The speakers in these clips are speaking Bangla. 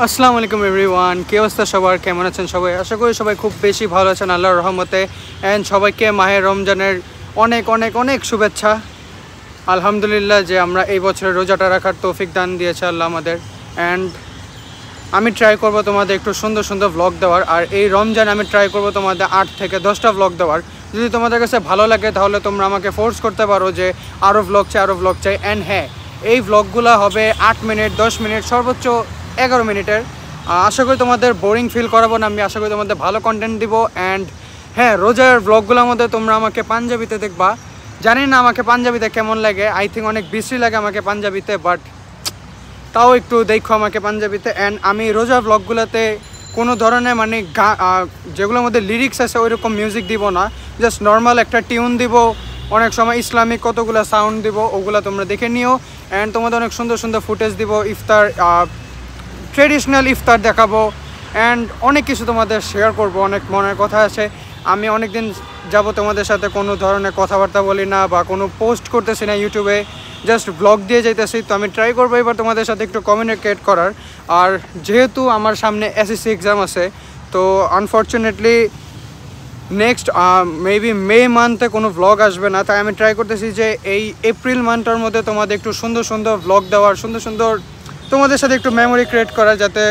আসসালামু আলাইকুম এভরিওয়ান, কে অবস্থা সবার? কেমন আছেন সবাই? আশা করি সবাই খুব বেশি ভালো আছেন আল্লাহর রহমতে। অ্যান্ড সবাইকে মাহে রমজানের অনেক অনেক অনেক শুভেচ্ছা। আলহামদুলিল্লাহ যে আমরা এই বছর রোজাটা রাখার তৌফিক দান দিয়েছে আল্লাহ আমাদের। অ্যান্ড আমি ট্রাই করব তোমাদের একটু সুন্দর সুন্দর ব্লগ দেওয়ার। আর এই রমজান আমি ট্রাই করব তোমাদের 8 থেকে 10টা ব্লগ দেওয়ার। যদি তোমাদের কাছে ভালো লাগে তাহলে তোমরা আমাকে ফোর্স করতে পারো যে আরও ব্লগ চাই, আরও ব্লগ চাই। অ্যান্ড হ্যাঁ, এই ব্লগগুলো হবে 8 মিনিট, 10 মিনিট, সর্বোচ্চ 11 মিনিটের। আশা করি তোমাদের বোরিং ফিল করাবো না, আমি আশা করি তোমাদের ভালো কন্টেন্ট দিব। অ্যান্ড হ্যাঁ, রোজার ব্লগগুলোর মধ্যে তোমরা আমাকে পাঞ্জাবিতে দেখবা। জানি না আমাকে পাঞ্জাবিতে কেমন লাগে, আই থিঙ্ক অনেক বিশ্রী লাগে আমাকে পাঞ্জাবিতে, বাট তাও একটু দেখো আমাকে পাঞ্জাবিতে। অ্যান্ড আমি রোজা ব্লগগুলোতে কোনো ধরনের মানে যেগুলোর মধ্যে লিরিক্স আছে ওই রকম মিউজিক দিব না, জাস্ট নর্মাল একটা টিউন দিব, অনেক সময় ইসলামিক কতগুলো সাউন্ড দিব, ওগুলো তোমরা দেখে নিও। অ্যান্ড তোমাদের অনেক সুন্দর সুন্দর ফুটেজ দিব, ইফতার ট্রেডিশনাল ইফতার দেখাবো। অ্যান্ড অনেক কিছু তোমাদের শেয়ার করব, অনেক মনের কথা আছে। আমি অনেক দিন যাব তোমাদের সাথে কোনো ধরনের কথাবার্তা বলি না বা কোনো পোস্ট করতেছি না ইউটিউবে, জাস্ট ব্লগ দিয়ে যাইতেছি। তো আমি ট্রাই করবো এবার তোমাদের সাথে একটু কমিউনিকেট করার। আর যেহেতু আমার সামনে এসএসসি এক্সাম আছে, তো আনফর্চুনেটলি নেক্সট মেবি মে মান্থে কোনো ব্লগ আসবে না, তাই আমি ট্রাই করতেছি যে এই এপ্রিল মান্থটার মধ্যে তোমাদের একটু সুন্দর সুন্দর ব্লগ দেওয়ার, সুন্দর সুন্দর তোমাদের সাথে একটু মেমোরি ক্রিয়েট করার, যাতে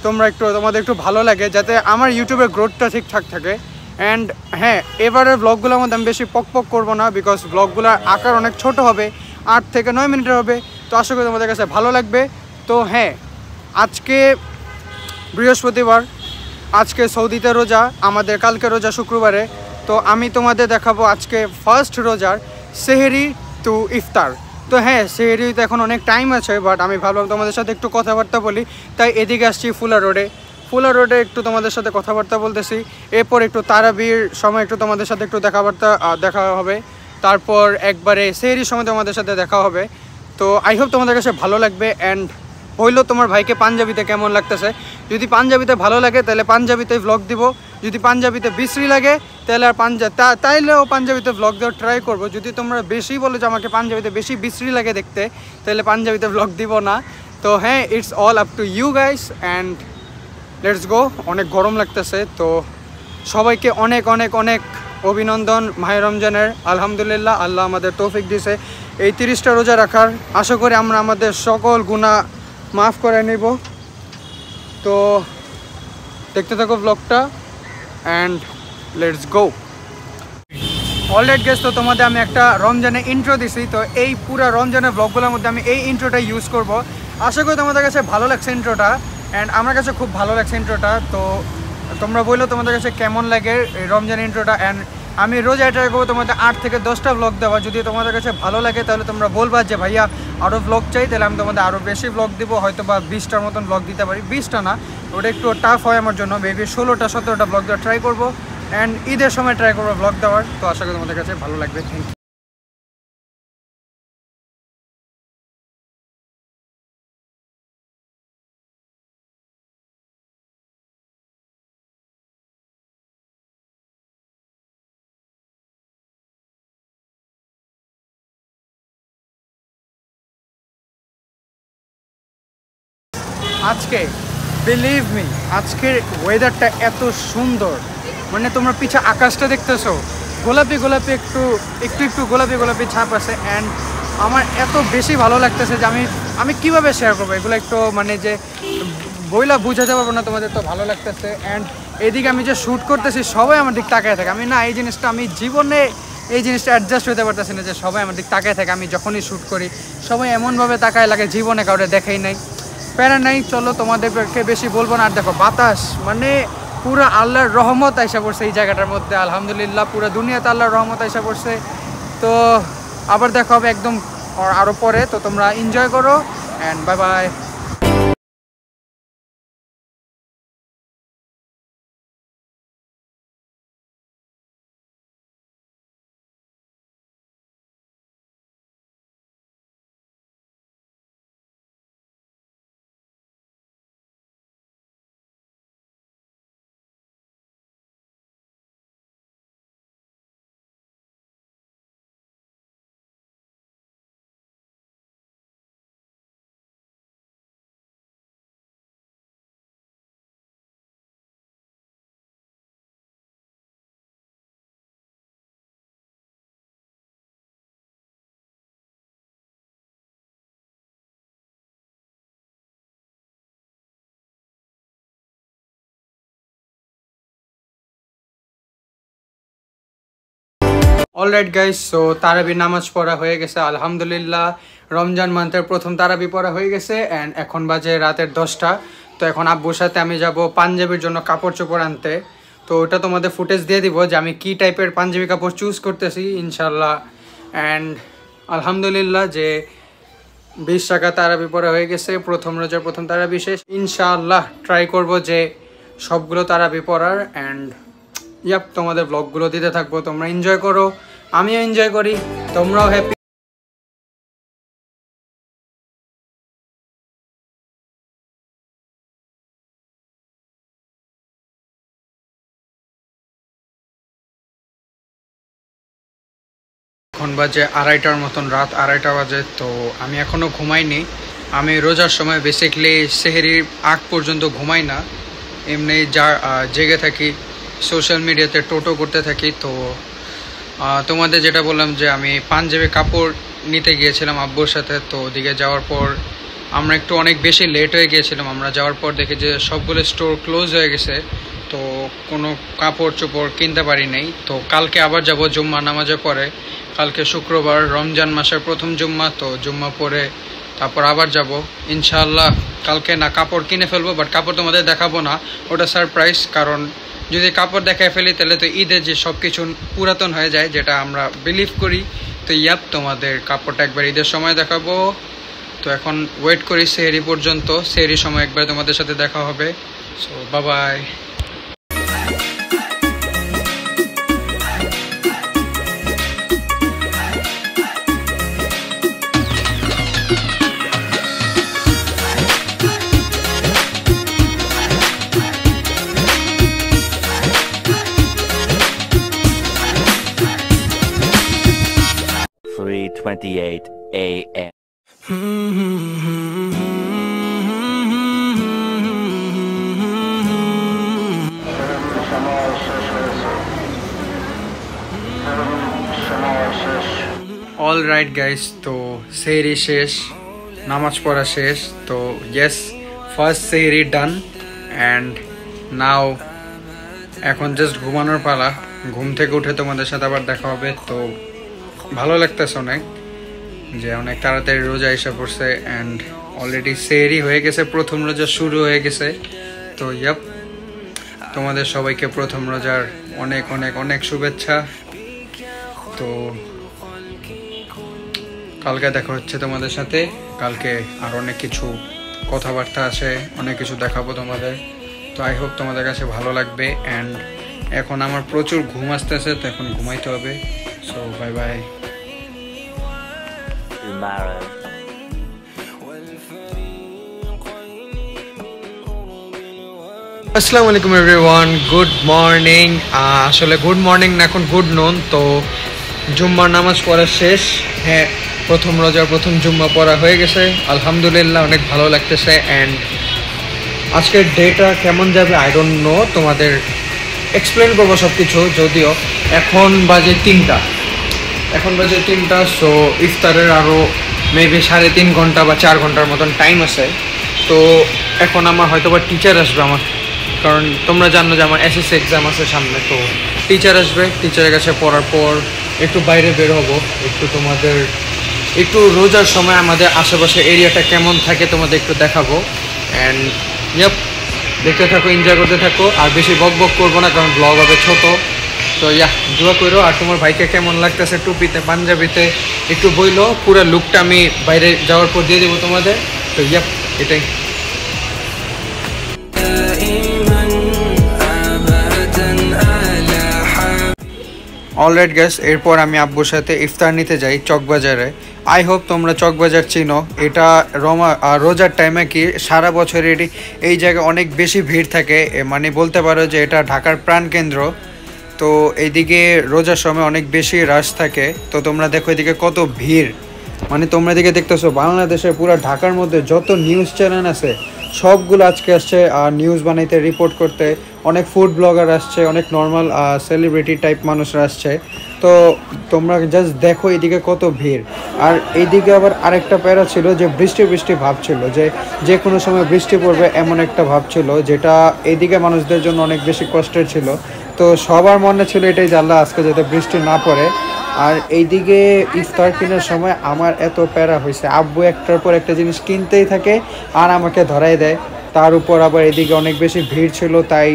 তোমরা একটু তোমাদের একটু ভালো লাগে, যাতে আমার ইউটিউবের গ্রোথটা ঠিকঠাক থাকে। অ্যান্ড হ্যাঁ, এবারের ব্লগগুলোর মধ্যে আমি বেশি পক করবো না, বিকজ ব্লগগুলোর আকার অনেক ছোট হবে, 8 থেকে 9 মিনিটের হবে। তো আশা করি তোমাদের কাছে ভালো লাগবে। তো হ্যাঁ, আজকে বৃহস্পতিবার, আজকে সৌদিতে রোজা, আমাদের কালকে রোজা শুক্রবারে। তো আমি তোমাদের দেখাবো আজকে ফার্স্ট রোজার সেহেরি টু ইফতার। তো হ্যাঁ, সেহেরিতে এখন অনেক টাইম আছে, বাট আমি ভাবলাম তোমাদের সাথে একটু কথাবার্তা বলি, তাই এদিকে আসছি ফুলা রোডে একটু তোমাদের সাথে কথাবার্তা বলতেছি। এরপর একটু তারাবির সময় একটু তোমাদের সাথে একটু দেখা হবে। তারপর একবারে সেহেরির সময় তোমাদের সাথে দেখা হবে। তো আই হোপ তোমাদের কাছে ভালো লাগবে। অ্যান্ড হইলো তোমার ভাইকে পাঞ্জাবিতে কেমন লাগতেছে। যদি পাঞ্জাবিতে ভালো লাগে তাহলে পাঞ্জাবিতে ভ্লগ দিব, যদি পাঞ্জাবিতে বিশ্রী লাগে তাহলে আর তাইলেও পাঞ্জাবিতে ভ্লগ দেওয়ার ট্রাই করব। যদি তোমরা বেশি বলো যে আমাকে পাঞ্জাবিতে বেশি বিশ্রী লাগে দেখতে, তাহলে পাঞ্জাবিতে ভ্লগ দিব না। তো হ্যাঁ, it's all up to you guys. And let's go. অনেক গরম লাগতেছে, তো সবাইকে অনেক অনেক অনেক অভিনন্দন মাহে রমজানের। আলহামদুলিল্লাহ, আল্লাহ আমাদের তৌফিক দিয়েছে এই 30টা রোজা রাখার। আশা করি আমরা আমাদের সকল গুনাহ মাফ করে নিব। তো দেখতে থাকো ব্লগটা, and let's go. Alright guess, তো তোমাদের আমি একটা রমজানের ইন্ট্রো দিছি। তো এই পুরো রমজানের ব্লগগুলোর মধ্যে আমি এই ইন্ট্রোটা ইউজ করব। আশা করি তোমাদের কাছে ভালো লাগছে ইন্ট্রোটা, অ্যান্ড আমার কাছে খুব ভালো লাগছে ইন্ট্রোটা। তো তোমরা বললো তোমাদের কাছে কেমন লাগে এই রমজান ইন্ট্রোটা। অ্যান্ড আমি রোজ ট্রাই করবো তোমাদের 8 থেকে 10টা ব্লগ দেওয়া। যদি তোমাদের কাছে ভালো লাগে তাহলে তোমরা বলবা যে ভাইয়া আরও ব্লগ চাই, তাহলে আমি তোমাদের আরও বেশি ব্লগ দিব, হয়তো বা 20টার মতন ব্লগ দিতে পারি। 20টা না, ওটা একটু টাফ হয় আমার জন্য, মেবি 16টা 17টা ব্লগ দেওয়ার ট্রাই করবো। অ্যান্ড ঈদের সময় ট্রাই করবো ব্লগ দেওয়ার। তো আশা করি তোমাদের কাছে ভালো লাগবে। Thank you. আজকে বিলিভ মি, আজকের ওয়েদারটা এত সুন্দর, মানে তোমরা পিছে আকাশটা দেখতেছো, গোলাপি গোলাপি, একটু একটু একটু গোলাপি গোলাপি ছাপ আছে। অ্যান্ড আমার এত বেশি ভালো লাগতেছে যে আমি কীভাবে শেয়ার করবো এগুলো, একটু মানে যে বইলা বুঝাতে পারবো না, তোমাদের তো ভালো লাগতেছে। অ্যান্ড এইদিকে আমি যে শ্যুট করতেছি সবাই আমার দিক তাকায় থাকে। আমি না, এই জিনিসটা আমি জীবনে এই জিনিসটা অ্যাডজাস্ট হতে পারতেছি না যে সবাই আমার দিক তাকায় থাকে। আমি যখনই শ্যুট করি সবাই এমনভাবে তাকায় লাগে জীবনে কাউরে দেখাই নাই। প্যারা নাই, চলো তোমাদেরকে বেশি বলবো না। আর দেখো বাতাস, মানে পুরো আল্লাহর রহমত আইসা পড়ছে এই জায়গাটার মধ্যে। আলহামদুলিল্লাহ, পুরো দুনিয়াতে আল্লাহর রহমত আইসা পড়ছে। তো আবার দেখা হবে একদম আরও পরে। তো তোমরা এনজয় করো, and bye bye. Alright guys, so তারাবি নামাজ পড়া হয়ে গেছে আলহামদুলিল্লাহ। রমজান মান্থের প্রথম তারাবি পড়া হয়ে গেছে অ্যান্ড এখন বাজে রাতের 10টা। তো এখন আব্বুর সাথে আমি যাব পাঞ্জাবির জন্য কাপড় চোপড় আনতে। তো ওটা তোমাদের ফুটেজ দিয়ে দিব যে আমি কী টাইপের পাঞ্জাবি কাপড় চুজ করতেছি ইনশাল্লাহ। অ্যান্ড আলহামদুলিল্লাহ যে 20 টাকা তারাবি পড়া হয়ে গেছে, প্রথম রোজার প্রথম তারাবি শেষ। ইনশাআল্লাহ ট্রাই করব যে সবগুলো তারাবি পড়ার। অ্যান্ড ইয়াপ তোমাদের ব্লগগুলো দিতে থাকবো, তোমরা এনজয় করো, আমিও এনজয় করি, তোমরাও হ্যাপি। এখন বাজে 2:30টার মতন, রাত 2:30 বাজে। তো আমি এখনও ঘুমাইনি। আমি রোজার সময় বেসিকলি সেহরির আগ পর্যন্ত ঘুমাই না, এমনি জেগে থাকি, সোশ্যাল মিডিয়াতে টোটো করতে থাকি। তো তোমাদের যেটা বললাম যে আমি পাঞ্জাবি কাপড় নিতে গিয়েছিলাম আব্বুর সাথে। তো ওদিকে যাওয়ার পর আমরা একটু অনেক বেশি লেট হয়ে গিয়েছিলাম। আমরা যাওয়ার পর দেখি যে সবগুলো স্টোর ক্লোজ হয়ে গেছে, তো কোনো কাপড় চোপড় কিনতে পারি নাই। তো কালকে আবার যাব জুম্মা নামাজের পরে। কালকে শুক্রবার, রমজান মাসের প্রথম জুম্মা। তো জুম্মা পরে তারপর আবার যাব ইনশাআল্লাহ। কালকে না কাপড় কিনে ফেলবো, বাট কাপড় তোমাদের দেখাবো না, ওটা সারপ্রাইজ। কারণ যদি কাপড় দেখায় ফেলি তাহলে তো ঈদের যে সব কিছু পুরাতন হয়ে যায়, যেটা আমরা বিলিভ করি। তো ইয়াপ তোমাদের কাপড়টা একবার ঈদের সময় দেখাবো। তো এখন ওয়েট করি সেহরি পর্যন্ত, সেহরির সময় একবার তোমাদের সাথে দেখা হবে। So bye. .28 a.m. All right guys, তো সেহরি শেষ, নামাজ পড়া শেষ। তো ইয়েস, ফার্স্ট সেহরি ডান। অ্যান্ড নাও এখন জাস্ট ঘুমানোর পালা। ঘুম থেকে উঠে তোমাদের সাথে আবার দেখা হবে। তো ভালো লাগতেছে অনেক যে অনেক তাড়াতাড়ি রোজা এসে পড়ছে অ্যান্ড অলরেডি সেহরি হয়ে গেছে, প্রথম রোজা শুরু হয়ে গেছে। তো ইয়াপ তোমাদের সবাইকে প্রথম রোজার অনেক অনেক অনেক শুভেচ্ছা। তো কালকে দেখা হচ্ছে তোমাদের সাথে। কালকে আর অনেক কিছু কথাবার্তা আছে, অনেক কিছু দেখাবো তোমাদের। তো আই হোপ তোমাদের কাছে ভালো লাগবে। অ্যান্ড এখন আমার প্রচুর ঘুম আসতেছে, তো এখন ঘুমাইতে হবে। So bye bye. Tomorrow. আসসালামু আলাইকুম এভরিওয়ান, গুড মর্নিং। আসলে গুড মর্নিং না, এখন গুড নুন। তো জুম্মার নামাজ পড়া শেষ। হ্যাঁ, প্রথম রোজার প্রথম জুম্মা পড়া হয়ে গেছে আলহামদুলিল্লাহ, অনেক ভালো লাগতেছে। অ্যান্ড আজকের ডেটা কেমন যাবে আই ডোন্ট নো, তোমাদের এক্সপ্লেন করবো সব কিছু। যদিও এখন বাজে 3টা, সো ইফতারের আরও মেবি 3.5 ঘন্টা বা 4 ঘন্টার মতন টাইম আছে। তো এখন আমার হয়তো বা টিচার আসবে আমার, কারণ তোমরা জানো যে আমার এসএসসি এক্সাম আছে সামনে। তো টিচার আসবে, টিচারের কাছে পড়ার পর একটু বাইরে বের হবো, একটু তোমাদের একটু রোজার সময় আমাদের আশেপাশে এরিয়াটা কেমন থাকে তোমাদের একটু দেখাবো। অ্যান্ড ইয়াপ দেখতে থাকো, এনজয় করতে থাকো। আর বেশি বক বক করবো না, কারণ ব্লগ হবে ছোট। তো ইয়া দোয়া করো। আর তোমার ভাইকে কেমন লাগতেছে টুপিতে পাঞ্জাবিতে একটু বইলো, পুরো লুকটা আমি বাইরে যাওয়ার পর দিয়ে দেবো তোমাদের। তো ইয়াপ এটাই। অলরাইট গাইস, এরপর আমি আব্বুর সাথে ইফতার নিতে যাই চকবাজারে। আই হোপ তোমরা চকবাজার চিনো। এটা রোজার টাইমে কি সারা বছরেরই এই জায়গায় অনেক বেশি ভিড় থাকে, মানে বলতে পারো যে এটা ঢাকার প্রাণকেন্দ্র। তো এইদিকে রোজার সময় অনেক বেশি রাশ থাকে। তো তোমরা দেখো এদিকে কত ভিড়, মানে তোমরা এদিকে দেখতেছো বাংলাদেশের পুরো ঢাকার মধ্যে যত নিউজ চ্যানেল আছে সবগুলো আজকে আসছে আর নিউজ বানাইতে, রিপোর্ট করতে। অনেক ফুড ব্লগার আসছে, অনেক নর্মাল সেলিব্রিটি টাইপ মানুষরা আসছে। তো তোমরা জাস্ট দেখো এদিকে কত ভিড়। আর এইদিকে আবার আরেকটা প্যারা ছিল যে বৃষ্টি ভাব ছিল, যে কোনো সময় বৃষ্টি পড়বে এমন একটা ভাব ছিল, যেটা এইদিকে মানুষদের জন্য অনেক বেশি কষ্টের ছিল। তো সবার মনে ছিল এটাই যে আল্লাহ আজকে যাতে বৃষ্টি না পড়ে। আর এইদিকে ইফতার কেনার সময় আমার এত প্যারা হয়েছে, আব্বু একটার পর একটা জিনিস কিনতেই থাকে আর আমাকে ধরাই দেয়। তার উপর আবার এদিকে অনেক বেশি ভিড় ছিল, তাই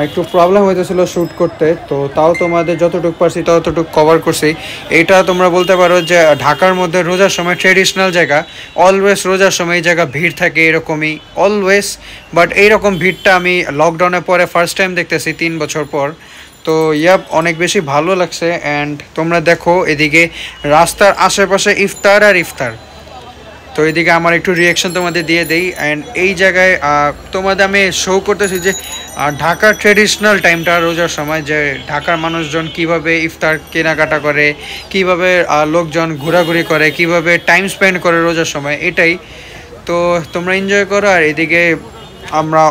একটু প্রবলেম হইতেছিল শ্যুট করতে। তো তাও তোমাদের যতটুকু পারছি ততটুকু কভার করছি। এইটা তোমরা বলতে পারো যে ঢাকার মধ্যে রোজার সময় ট্রেডিশনাল জায়গা, অলওয়েজ রোজার সময় এই জায়গা ভিড় থাকে এরকমই অলওয়েজ। বাট এইরকম ভিড়টা আমি লকডাউনের পরে ফার্স্ট টাইম দেখতেছি 3 বছর পর। তো ইয়াপ অনেক বেশি ভালো লাগছে। অ্যান্ড তোমরা দেখো এদিকে রাস্তার আশেপাশে ইফতার আর ইফতার। তো এদিকে আমার একটু রিয়াকশন তোমাদের দিয়ে দেই। অ্যান্ড এই জায়গায় তোমাদের আমি শো করতেছি যে ঢাকার ট্রেডিশনাল টাইমটা রোজার সময়, যে ঢাকার মানুষজন কিভাবে ইফতার কেনাকাটা করে, কিভাবে লোকজন ঘোরাঘুরি করে, কিভাবে টাইম স্পেন্ড করে রোজার সময়, এটাই। তো তোমরা এনজয় করো। আর এদিকে আমরা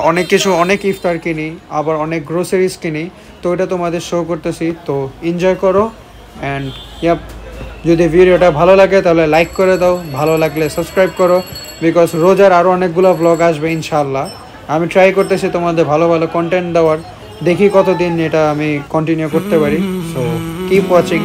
অনেক ইফতার কিনি, আবার অনেক গ্রোসারিজ কিনি, তো এটা তোমাদের শো করতেছি। তো এনজয় করো। অ্যান্ড ইয়াপ, যদি ভিডিওটা ভালো লাগে তাহলে লাইক করে দাও, ভালো লাগলে সাবস্ক্রাইব করো, বিকজ রোজার আরও অনেকগুলো ব্লগ আসবে ইনশাআল্লাহ। আমি ট্রাই করতেছি তোমাদের ভালো ভালো কন্টেন্ট দেওয়ার, দেখি কতদিন এটা আমি কন্টিনিউ করতে পারি। So keep watching.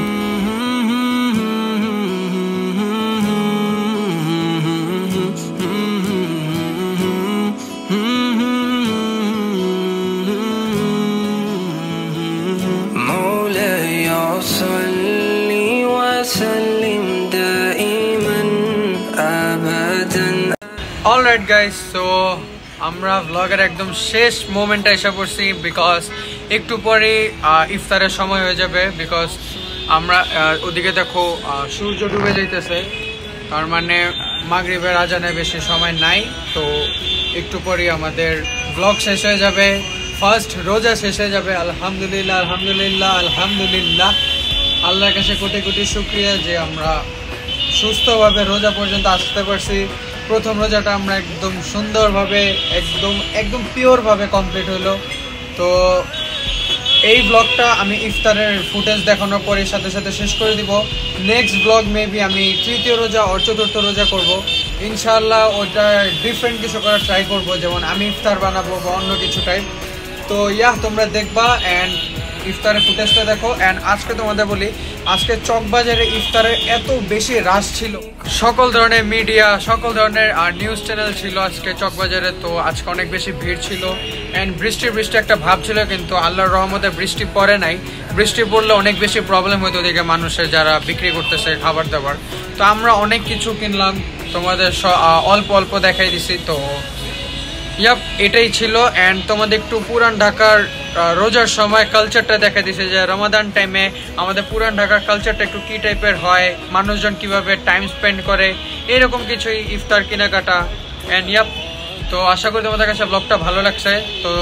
Alright guys, so আমরা ব্লগের একদম শেষ মোমেন্টে এসে পড়ছি, বিকজ একটু পরে ইফতারের সময় হয়ে যাবে। বিকজ আমরা ওদিকে দেখো সূর্য ডুবে যাইতেছে, তার মানে মাগরিবের আজানে বেশি সময় নাই। তো একটু পরে আমাদের ব্লগ শেষ হয়ে যাবে, ফার্স্ট রোজা শেষ হয়ে যাবে। আলহামদুলিল্লাহ আলহামদুলিল্লাহ আলহামদুলিল্লাহ, আল্লাহর কাছে কোটি কোটি শুকরিয়া যে আমরা সুস্থভাবে রোজা পর্যন্ত আসতে পারছি। প্রথম রোজাটা আমরা একদম সুন্দরভাবে একদম পিওরভাবে কমপ্লিট হলো। তো এই ব্লগটা আমি ইফতারের ফুটেজ দেখানোর পরে সাথে সাথে শেষ করে দিব। নেক্সট ব্লগ মেবি আমি তৃতীয় রোজা আর চতুর্থ রোজা করব ইনশাআল্লাহ। ওটা ডিফারেন্ট কিছু করার ট্রাই করব, যেমন আমি ইফতার বানাবো বা অন্য কিছু টাইপ। তো তোমরা দেখবা অ্যান্ড ইফতারের ফুটেজটা দেখো। অ্যান্ড আজকে তোমাদের বলি, আজকে চকবাজারে ইফতারের এত বেশি রাশ ছিল, সকল ধরনের মিডিয়া, সকল ধরনের নিউজ চ্যানেল ছিল আজকে চকবাজারে। তো আজকে অনেক বেশি ভিড় ছিল। অ্যান্ড বৃষ্টি একটা ভাব ছিল, কিন্তু আল্লাহর রহমতে বৃষ্টি পড়ে নাই। বৃষ্টি পড়লে অনেক বেশি প্রবলেম হতো ওদিকে মানুষের, যারা বিক্রি করতেছে খাবার দাবার। তো আমরা অনেক কিছু কিনলাম, তোমাদের অল্প অল্প দেখাই দিছি। তো এটাই ছিল। অ্যান্ড তোমাদের একটু পুরান ঢাকার রোজার সময় কালচারটা দেখা দিছে, যে রমাদান টাইমে আমাদের পুরান ঢাকার কালচারটা একটু কী টাইপের হয়, মানুষজন কিভাবে টাইম স্পেন্ড করে, এরকম কিছুই ইফতার কেনাকাটা। অ্যান্ড তো আশা করি তোমাদের কাছে ব্লগটা ভালো লাগছে। তো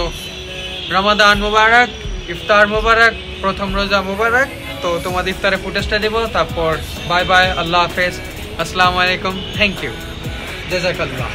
রমাদান মুবারক, ইফতার মুবারক, প্রথম রোজা মুবারক। তো তোমাদের ইফতারের ফুটেজটা দেবো, তারপর বাই বাই, আল্লাহ হাফেজ, আসসালামু আলাইকুম, থ্যাংক ইউ, জাযাকাল্লাহ।